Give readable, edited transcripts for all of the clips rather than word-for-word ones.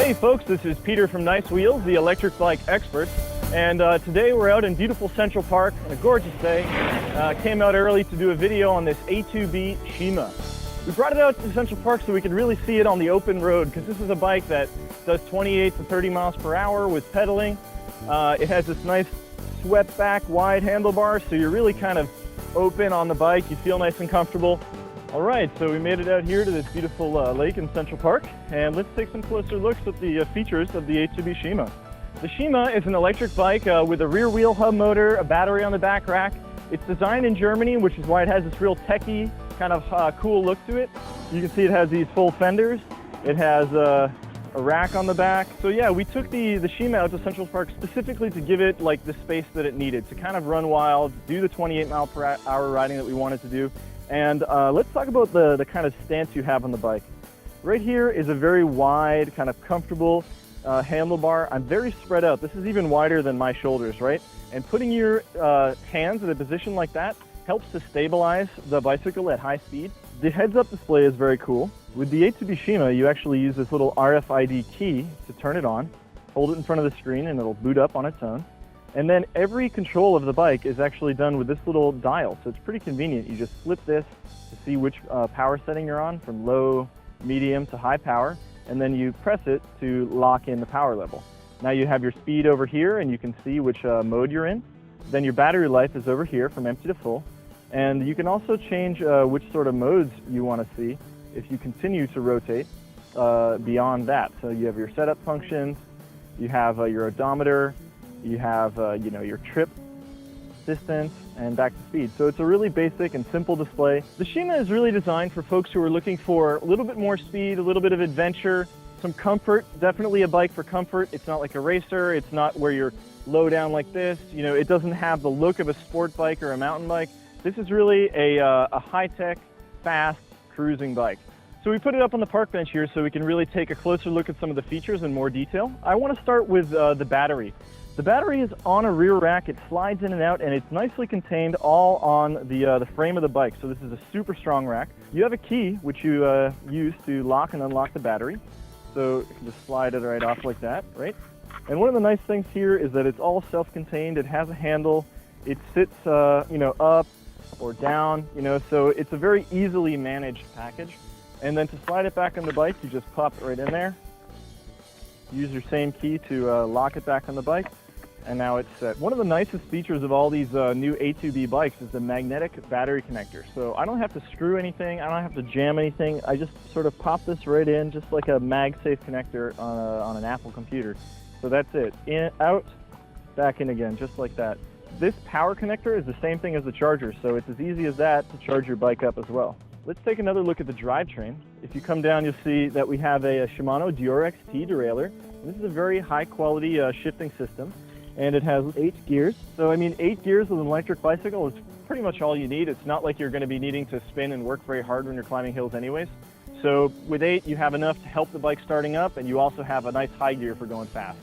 Hey folks, this is Peter from NYCeWheels, the electric bike expert. And today we're out in beautiful Central Park on a gorgeous day. Came out early to do a video on this A2B Shima. We brought it out to Central Park so we could really see it on the open road, because this is a bike that does 28 to 30 miles per hour with pedaling. It has this nice swept back wide handlebar, so you're really kind of open on the bike. You feel nice and comfortable. All right, so we made it out here to this beautiful lake in Central Park, and let's take some closer looks at the features of the A2B Shima. The Shima is an electric bike with a rear wheel hub motor, a battery on the back rack. It's designed in Germany, which is why it has this real techie kind of cool look to it. You can see it has these full fenders. It has a rack on the back. So yeah, we took the Shima out to Central Park specifically to give it like the space that it needed to kind of run wild, do the 28 mile per hour riding that we wanted to do. And let's talk about the kind of stance you have on the bike. Right here is a very wide, kind of comfortable handlebar. I'm very spread out. This is even wider than my shoulders, right? And putting your hands in a position like that helps to stabilize the bicycle at high speed. The heads-up display is very cool. With the A2B Shima, you actually use this little RFID key to turn it on, hold it in front of the screen, and it'll boot up on its own. And then every control of the bike is actually done with this little dial, so it's pretty convenient. You just flip this to see which power setting you're on, from low, medium to high power, and then you press it to lock in the power level. Now you have your speed over here, and you can see which mode you're in. Then your battery life is over here from empty to full. And you can also change which sort of modes you want to see if you continue to rotate beyond that. So you have your setup functions, you have your odometer, you have your trip distance and back to speed. So it's a really basic and simple display. The Shima is really designed for folks who are looking for a little bit more speed, a little bit of adventure, some comfort. Definitely a bike for comfort. It's not like a racer. It's not where you're low down like this. You know, it doesn't have the look of a sport bike or a mountain bike. This is really a high-tech, fast cruising bike. So we put it up on the park bench here so we can really take a closer look at some of the features in more detail. I want to start with the battery. The battery is on a rear rack. It slides in and out, and it's nicely contained all on the frame of the bike. So this is a super strong rack. You have a key which you use to lock and unlock the battery. So you can just slide it right off like that, right? And one of the nice things here is that it's all self-contained. It has a handle. It sits, up or down, so it's a very easily managed package. And then to slide it back on the bike, you just pop it right in there. Use your same key to lock it back on the bike. And now it's set. One of the nicest features of all these new A2B bikes is the magnetic battery connector. So I don't have to screw anything, I don't have to jam anything. I just sort of pop this right in, just like a MagSafe connector on an Apple computer. So that's it. In, out, back in again, just like that. This power connector is the same thing as the charger, so it's as easy as that to charge your bike up as well. Let's take another look at the drivetrain. If you come down, you'll see that we have a Shimano Dior XT derailleur. This is a very high quality shifting system. And it has 8 gears. So I mean, 8 gears with an electric bicycle is pretty much all you need. It's not like you're going to be needing to spin and work very hard when you're climbing hills anyways. So with 8, you have enough to help the bike starting up, and you also have a nice high gear for going fast.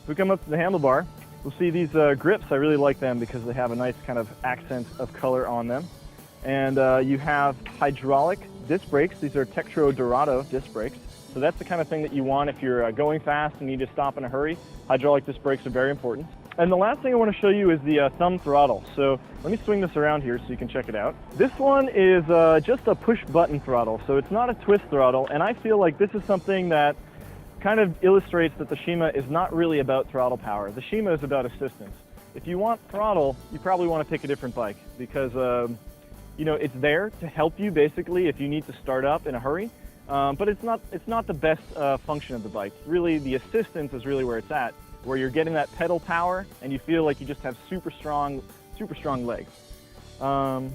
If we come up to the handlebar, we'll see these grips. I really like them because they have a nice kind of accent of color on them. And you have hydraulic disc brakes. These are Tektro Dorado disc brakes. So that's the kind of thing that you want if you're going fast and need to stop in a hurry. Hydraulic disc brakes are very important. And the last thing I want to show you is the thumb throttle. So let me swing this around here so you can check it out. This one is just a push button throttle, so it's not a twist throttle. And I feel like this is something that kind of illustrates that the Shima is not really about throttle power. The Shima is about assistance. If you want throttle, you probably want to pick a different bike because it's there to help you basically if you need to start up in a hurry. But it's not the best function of the bike. Really, the assistance is really where it's at, where you're getting that pedal power and you feel like you just have super strong legs. Yeah,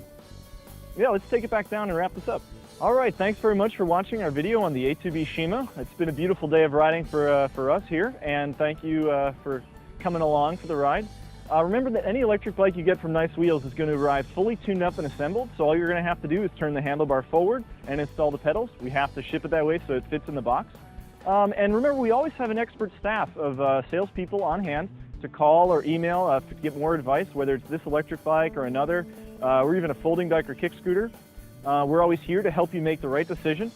let's take it back down and wrap this up. All right, thanks very much for watching our video on the A2B Shima. It's been a beautiful day of riding for us here, and thank you for coming along for the ride. Remember that any electric bike you get from NYCeWheels is going to arrive fully tuned up and assembled, so all you're going to have to do is turn the handlebar forward and install the pedals. We have to ship it that way so it fits in the box. And remember, we always have an expert staff of salespeople on hand to call or email to get more advice, whether it's this electric bike or another, or even a folding bike or kick scooter. We're always here to help you make the right decision.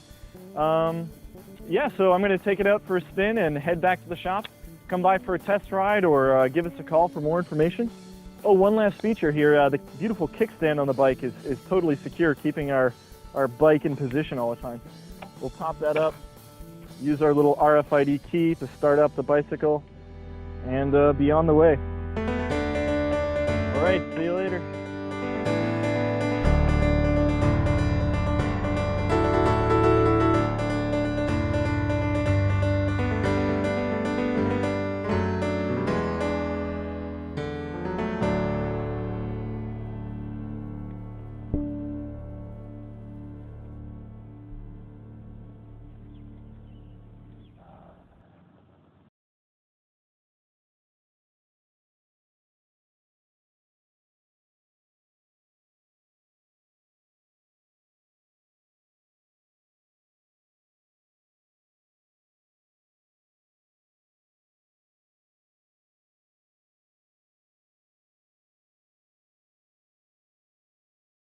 Yeah, so I'm going to take it out for a spin and head back to the shop. Come by for a test ride or give us a call for more information. Oh, one last feature here, the beautiful kickstand on the bike is totally secure, keeping our bike in position all the time. We'll pop that up, use our little RFID key to start up the bicycle, and be on the way. All right, see you later.